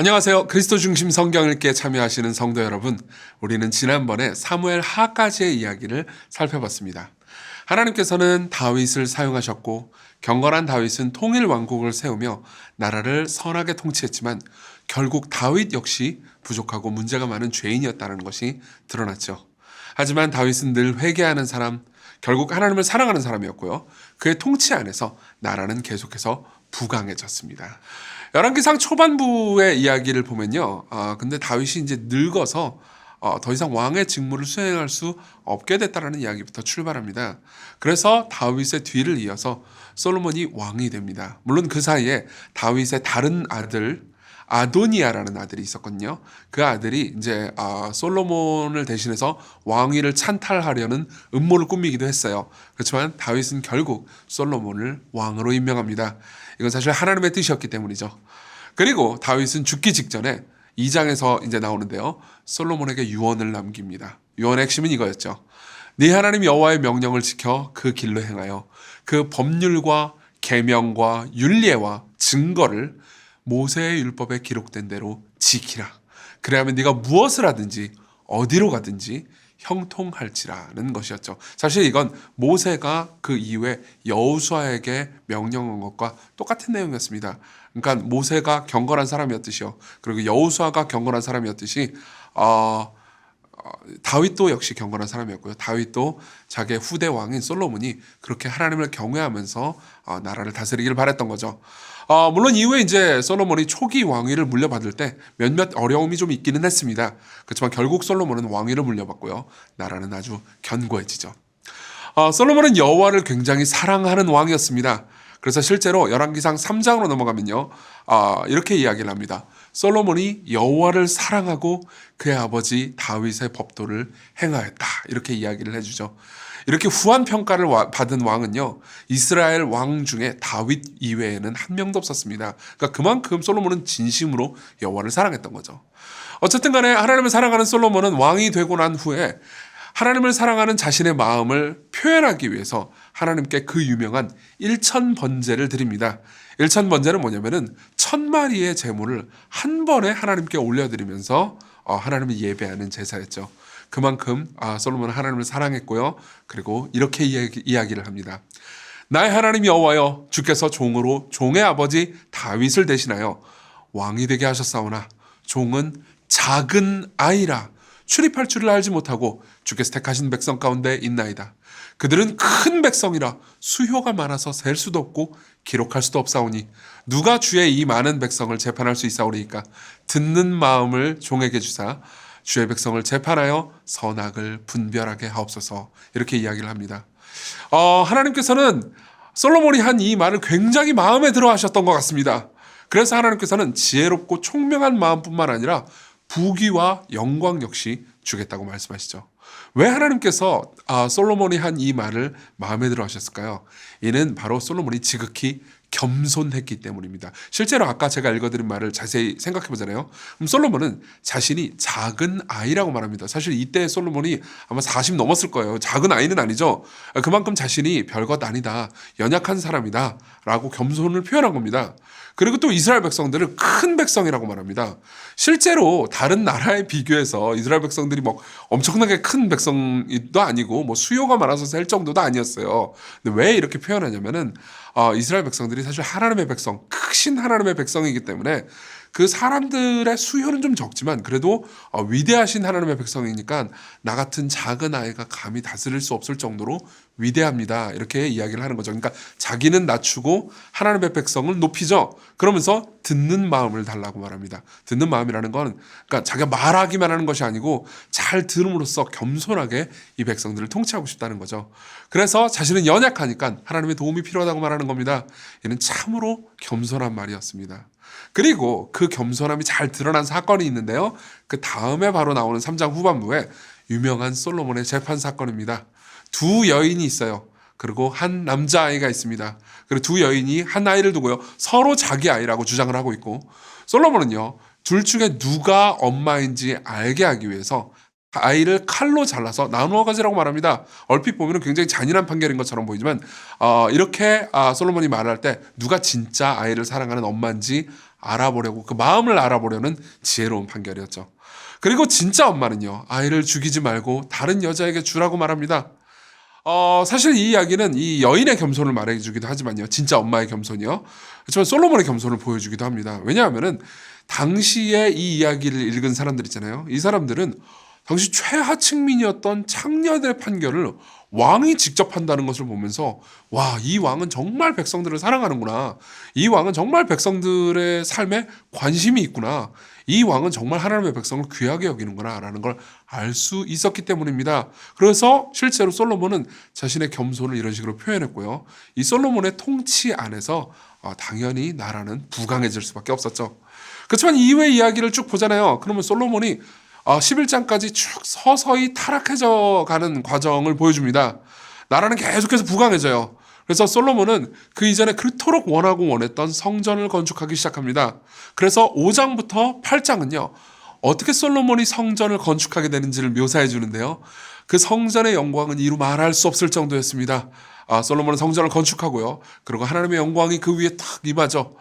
안녕하세요. 그리스도 중심 성경 읽기에 참여하시는 성도 여러분, 우리는 지난번에 사무엘 하까지의 이야기를 살펴봤습니다. 하나님께서는 다윗을 사용하셨고 경건한 다윗은 통일 왕국을 세우며 나라를 선하게 통치했지만 결국 다윗 역시 부족하고 문제가 많은 죄인이었다는 것이 드러났죠. 하지만 다윗은 늘 회개하는 사람, 결국 하나님을 사랑하는 사람이었고요. 그의 통치 안에서 나라는 계속해서 부강해졌습니다. 열왕기상 초반부의 이야기를 보면요. 근데 다윗이 이제 늙어서 더 이상 왕의 직무를 수행할 수 없게 됐다라는 이야기부터 출발합니다. 그래서 다윗의 뒤를 이어서 솔로몬이 왕이 됩니다. 물론 그 사이에 다윗의 다른 아들 아도니아라는 아들이 있었거든요. 그 아들이 이제 솔로몬을 대신해서 왕위를 찬탈하려는 음모를 꾸미기도 했어요. 그렇지만 다윗은 결국 솔로몬을 왕으로 임명합니다. 이건 사실 하나님의 뜻이었기 때문이죠. 그리고 다윗은 죽기 직전에 2장에서 이제 나오는데요. 솔로몬에게 유언을 남깁니다. 유언의 핵심은 이거였죠. 네 하나님 여호와의 명령을 지켜 그 길로 행하여 그 법률과 계명과 율례와 증거를 모세의 율법에 기록된 대로 지키라. 그래야만 네가 무엇을 하든지 어디로 가든지 형통할지라는 것이었죠. 사실 이건 모세가 그 이후에 여호수아에게 명령한 것과 똑같은 내용이었습니다. 그러니까 모세가 경건한 사람이었듯이요. 그리고 여호수아가 경건한 사람이었듯이 다윗도 역시 경건한 사람이었고요. 다윗도 자기의 후대 왕인 솔로몬이 그렇게 하나님을 경외하면서 나라를 다스리기를 바랬던 거죠. 물론 이후에 이제 솔로몬이 초기 왕위를 물려받을 때 몇몇 어려움이 좀 있기는 했습니다. 그렇지만 결국 솔로몬은 왕위를 물려받고요. 나라는 아주 견고해지죠. 솔로몬은 여호와를 굉장히 사랑하는 왕이었습니다. 그래서 실제로 열왕기상 3장으로 넘어가면요. 이렇게 이야기를 합니다. 솔로몬이 여호와를 사랑하고 그의 아버지 다윗의 법도를 행하였다. 이렇게 이야기를 해주죠. 이렇게 후한 평가를 받은 왕은요. 이스라엘 왕 중에 다윗 이외에는 한 명도 없었습니다. 그러니까 그만큼 솔로몬은 진심으로 여호와를 사랑했던 거죠. 어쨌든 간에 하나님을 사랑하는 솔로몬은 왕이 되고 난 후에 하나님을 사랑하는 자신의 마음을 표현하기 위해서 하나님께 그 유명한 일천번제를 드립니다. 일천번제는 뭐냐면은 1000마리의 제물을 한 번에 하나님께 올려드리면서 하나님을 예배하는 제사였죠. 그만큼 솔로몬은 하나님을 사랑했고요. 그리고 이렇게 이야기를 합니다. 나의 하나님 여호와여, 주께서 종으로 종의 아버지 다윗을 대신하여 왕이 되게 하셨사오나 종은 작은 아이라 출입할 줄을 알지 못하고 주께서 택하신 백성 가운데 있나이다. 그들은 큰 백성이라 수효가 많아서 셀 수도 없고 기록할 수도 없사오니 누가 주의 이 많은 백성을 재판할 수 있사오리이까. 듣는 마음을 종에게 주사 주의 백성을 재판하여 선악을 분별하게 하옵소서. 이렇게 이야기를 합니다. 하나님께서는 솔로몬이 한 이 말을 굉장히 마음에 들어 하셨던 것 같습니다. 그래서 하나님께서는 지혜롭고 총명한 마음뿐만 아니라 부귀와 영광 역시 주겠다고 말씀하시죠. 왜 하나님께서 솔로몬이 한 이 말을 마음에 들어 하셨을까요? 이는 바로 솔로몬이 지극히 겸손했기 때문입니다. 실제로 아까 제가 읽어드린 말을 자세히 생각해 보잖아요. 그럼 솔로몬은 자신이 작은 아이라고 말합니다. 사실 이때 솔로몬이 아마 40 넘었을 거예요. 작은 아이는 아니죠. 그만큼 자신이 별것 아니다, 연약한 사람이다 라고 겸손을 표현한 겁니다. 그리고 또 이스라엘 백성들을 큰 백성이라고 말합니다. 실제로 다른 나라에 비교해서 이스라엘 백성들이 뭐 엄청나게 큰 백성도 아니고 뭐 수요가 많아서 셀 정도도 아니었어요. 근데 왜 이렇게 표현하냐면은 이스라엘 백성들이 사실 하나님의 백성, 크신 하나님의 백성이기 때문에 그 사람들의 수요는 좀 적지만 그래도 위대하신 하나님의 백성이니까 나 같은 작은 아이가 감히 다스릴 수 없을 정도로 위대합니다. 이렇게 이야기를 하는 거죠. 그러니까 자기는 낮추고 하나님의 백성을 높이죠. 그러면서 듣는 마음을 달라고 말합니다. 듣는 마음이라는 건 그러니까 자기가 말하기만 하는 것이 아니고 잘 들음으로써 겸손하게 이 백성들을 통치하고 싶다는 거죠. 그래서 자신은 연약하니까 하나님의 도움이 필요하다고 말하는 겁니다. 이는 참으로 겸손한 말이었습니다. 그리고 그 겸손함이 잘 드러난 사건이 있는데요. 그 다음에 바로 나오는 3장 후반부에 유명한 솔로몬의 재판 사건입니다. 두 여인이 있어요. 그리고 한 남자아이가 있습니다. 그리고 두 여인이 한 아이를 두고요. 서로 자기 아이라고 주장을 하고 있고 솔로몬은요. 둘 중에 누가 엄마인지 알게 하기 위해서 아이를 칼로 잘라서 나누어 가지라고 말합니다. 얼핏 보면 굉장히 잔인한 판결인 것처럼 보이지만 이렇게 솔로몬이 말할 때 누가 진짜 아이를 사랑하는 엄마인지 알아보려고, 그 마음을 알아보려는 지혜로운 판결이었죠. 그리고 진짜 엄마는요, 아이를 죽이지 말고 다른 여자에게 주라고 말합니다. 사실 이 이야기는 이 여인의 겸손을 말해주기도 하지만요, 진짜 엄마의 겸손이요. 그렇지만 솔로몬의 겸손을 보여주기도 합니다. 왜냐하면은 당시에 이 이야기를 읽은 사람들 있잖아요. 이 사람들은 당시 최하층민이었던 창녀들의 판결을 왕이 직접 한다는 것을 보면서, 와, 이 왕은 정말 백성들을 사랑하는구나. 이 왕은 정말 백성들의 삶에 관심이 있구나. 이 왕은 정말 하나님의 백성을 귀하게 여기는구나 라는 걸 알 수 있었기 때문입니다. 그래서 실제로 솔로몬은 자신의 겸손을 이런 식으로 표현했고요. 이 솔로몬의 통치 안에서 당연히 나라는 부강해질 수밖에 없었죠. 그렇지만 이후의 이야기를 쭉 보잖아요. 그러면 솔로몬이 11장까지 쭉 서서히 타락해져 가는 과정을 보여줍니다. 나라는 계속해서 부강해져요. 그래서 솔로몬은 그 이전에 그토록 원하고 원했던 성전을 건축하기 시작합니다. 그래서 5장부터 8장은요, 어떻게 솔로몬이 성전을 건축하게 되는지를 묘사해 주는데요. 그 성전의 영광은 이루 말할 수 없을 정도였습니다. 솔로몬은 성전을 건축하고요. 그리고 하나님의 영광이 그 위에 탁 임하죠.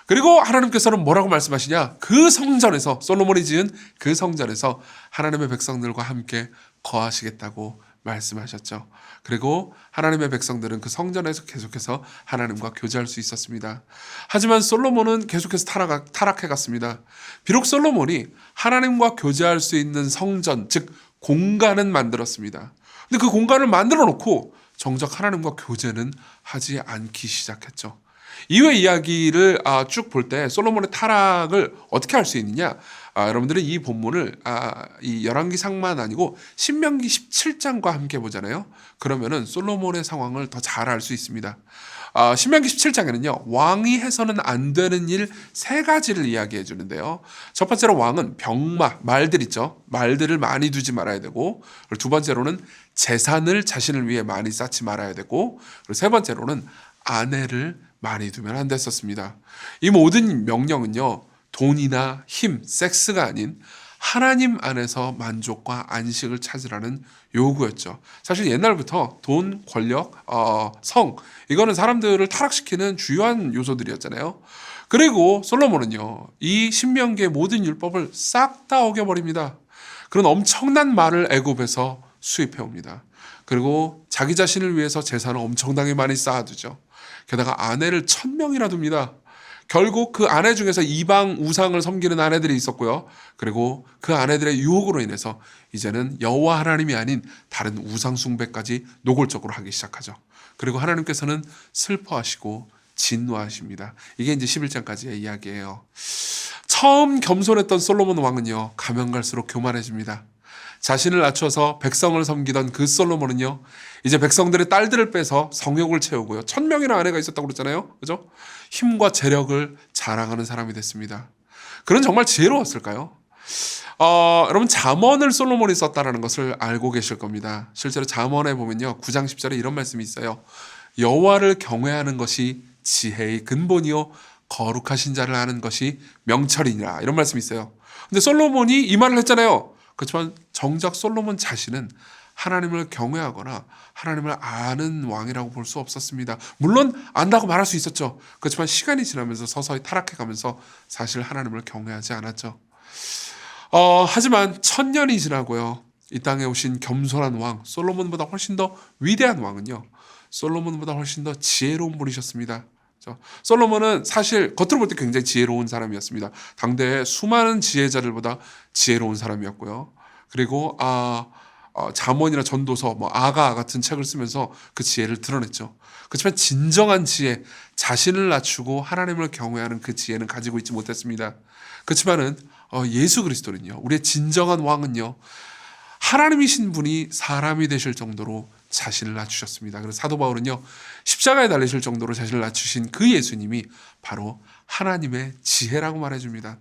그리고 하나님께서는 뭐라고 말씀하시냐? 그 성전에서, 솔로몬이 지은 그 성전에서 하나님의 백성들과 함께 거하시겠다고 말씀하셨죠. 그리고 하나님의 백성들은 그 성전에서 계속해서 하나님과 교제할 수 있었습니다. 하지만 솔로몬은 계속해서 타락해 갔습니다. 비록 솔로몬이 하나님과 교제할 수 있는 성전, 즉 공간은 만들었습니다. 근데 그 공간을 만들어 놓고 정작 하나님과 교제는 하지 않기 시작했죠. 이후의 이야기를 쭉 볼 때 솔로몬의 타락을 어떻게 알 수 있느냐? 여러분들은 이 본문을 이 열왕기상만 아니고 신명기 17장과 함께 보잖아요. 그러면은 솔로몬의 상황을 더 잘 알 수 있습니다. 신명기 17장에는요, 왕이 해서는 안 되는 일 3가지를 이야기해 주는데요. 첫 번째로 왕은 병마, 말들 있죠. 말들을 많이 두지 말아야 되고, 그리고 두 번째로는 재산을 자신을 위해 많이 쌓지 말아야 되고, 그리고 세 번째로는 아내를 많이 두면 안 됐었습니다. 이 모든 명령은요, 돈이나 힘, 섹스가 아닌 하나님 안에서 만족과 안식을 찾으라는 요구였죠. 사실 옛날부터 돈, 권력, 성, 이거는 사람들을 타락시키는 주요한 요소들이었잖아요. 그리고 솔로몬은요, 이 신명기의 모든 율법을 싹 다 어겨버립니다. 그런 엄청난 말을 애굽에서 수입해 옵니다. 그리고 자기 자신을 위해서 재산을 엄청나게 많이 쌓아두죠. 게다가 아내를 1000명이나 둡니다. 결국 그 아내 중에서 이방 우상을 섬기는 아내들이 있었고요. 그리고 그 아내들의 유혹으로 인해서 이제는 여호와 하나님이 아닌 다른 우상 숭배까지 노골적으로 하기 시작하죠. 그리고 하나님께서는 슬퍼하시고 진노하십니다. 이게 이제 11장까지의 이야기예요. 처음 겸손했던 솔로몬 왕은요, 가면 갈수록 교만해집니다. 자신을 낮춰서 백성을 섬기던 그 솔로몬은요, 이제 백성들의 딸들을 빼서 성욕을 채우고요. 1000명이나 아내가 있었다고 그랬잖아요. 그죠? 힘과 재력을 자랑하는 사람이 됐습니다. 그는 정말 지혜로웠을까요? 여러분, 잠언을 솔로몬이 썼다는 것을 알고 계실 겁니다. 실제로 잠언에 보면요, 9장 10절에 이런 말씀이 있어요. 여호와를 경외하는 것이 지혜의 근본이요 거룩하신 자를 아는 것이 명철이니라, 이런 말씀이 있어요. 근데 솔로몬이 이 말을 했잖아요. 그렇지만 정작 솔로몬 자신은 하나님을 경외하거나 하나님을 아는 왕이라고 볼 수 없었습니다. 물론 안다고 말할 수 있었죠. 그렇지만 시간이 지나면서 서서히 타락해가면서 사실 하나님을 경외하지 않았죠. 하지만 1000년이 지나고요, 이 땅에 오신 겸손한 왕, 솔로몬보다 훨씬 더 위대한 왕은요, 솔로몬보다 훨씬 더 지혜로운 분이셨습니다. 솔로몬은 사실 겉으로 볼 때 굉장히 지혜로운 사람이었습니다. 당대의 수많은 지혜자들보다 지혜로운 사람이었고요. 그리고 잠언이나 전도서, 아가 같은 책을 쓰면서 그 지혜를 드러냈죠. 그렇지만 진정한 지혜, 자신을 낮추고 하나님을 경외하는 그 지혜는 가지고 있지 못했습니다. 그렇지만은 예수 그리스도는요, 우리의 진정한 왕은요, 하나님이신 분이 사람이 되실 정도로 자신을 낮추셨습니다. 그래서 사도 바울은요, 십자가에 달리실 정도로 자신을 낮추신 그 예수님이 바로 하나님의 지혜라고 말해줍니다.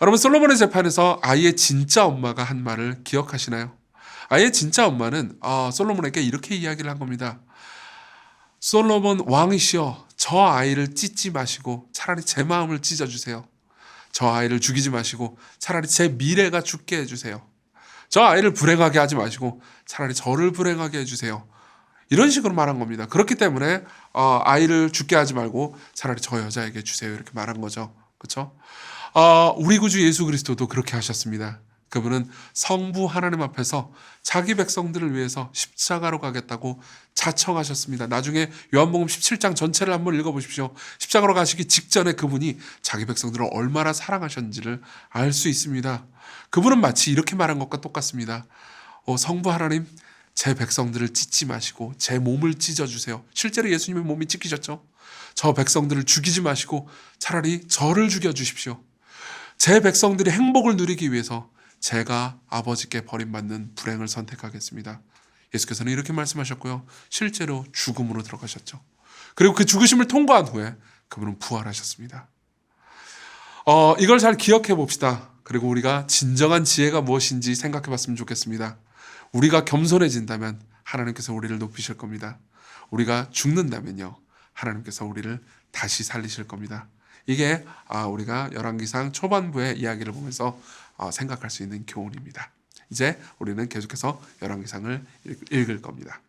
여러분, 솔로몬의 재판에서 아이의 진짜 엄마가 한 말을 기억하시나요? 아이의 진짜 엄마는 솔로몬에게 이렇게 이야기를 한 겁니다. 솔로몬 왕이시여, 저 아이를 찢지 마시고 차라리 제 마음을 찢어주세요. 저 아이를 죽이지 마시고 차라리 제 미래가 죽게 해주세요. 저 아이를 불행하게 하지 마시고 차라리 저를 불행하게 해주세요. 이런 식으로 말한 겁니다. 그렇기 때문에 아이를 죽게 하지 말고 차라리 저 여자에게 주세요. 이렇게 말한 거죠. 그렇죠? 우리 구주 예수 그리스도도 그렇게 하셨습니다. 그분은 성부 하나님 앞에서 자기 백성들을 위해서 십자가로 가겠다고 자청하셨습니다. 나중에 요한복음 17장 전체를 한번 읽어보십시오. 십자가로 가시기 직전에 그분이 자기 백성들을 얼마나 사랑하셨는지를 알 수 있습니다. 그분은 마치 이렇게 말한 것과 똑같습니다. 성부 하나님, 제 백성들을 찢지 마시고 제 몸을 찢어주세요. 실제로 예수님의 몸이 찢기셨죠. 저 백성들을 죽이지 마시고 차라리 저를 죽여주십시오. 제 백성들이 행복을 누리기 위해서 제가 아버지께 버림받는 불행을 선택하겠습니다. 예수께서는 이렇게 말씀하셨고요. 실제로 죽음으로 들어가셨죠. 그리고 그 죽으심을 통과한 후에 그분은 부활하셨습니다. 이걸 잘 기억해 봅시다. 그리고 우리가 진정한 지혜가 무엇인지 생각해 봤으면 좋겠습니다. 우리가 겸손해진다면 하나님께서 우리를 높이실 겁니다. 우리가 죽는다면요, 하나님께서 우리를 다시 살리실 겁니다. 이게 우리가 열왕기상 초반부의 이야기를 보면서 생각할 수 있는 교훈입니다. 이제 우리는 계속해서 열왕기상을 읽을 겁니다.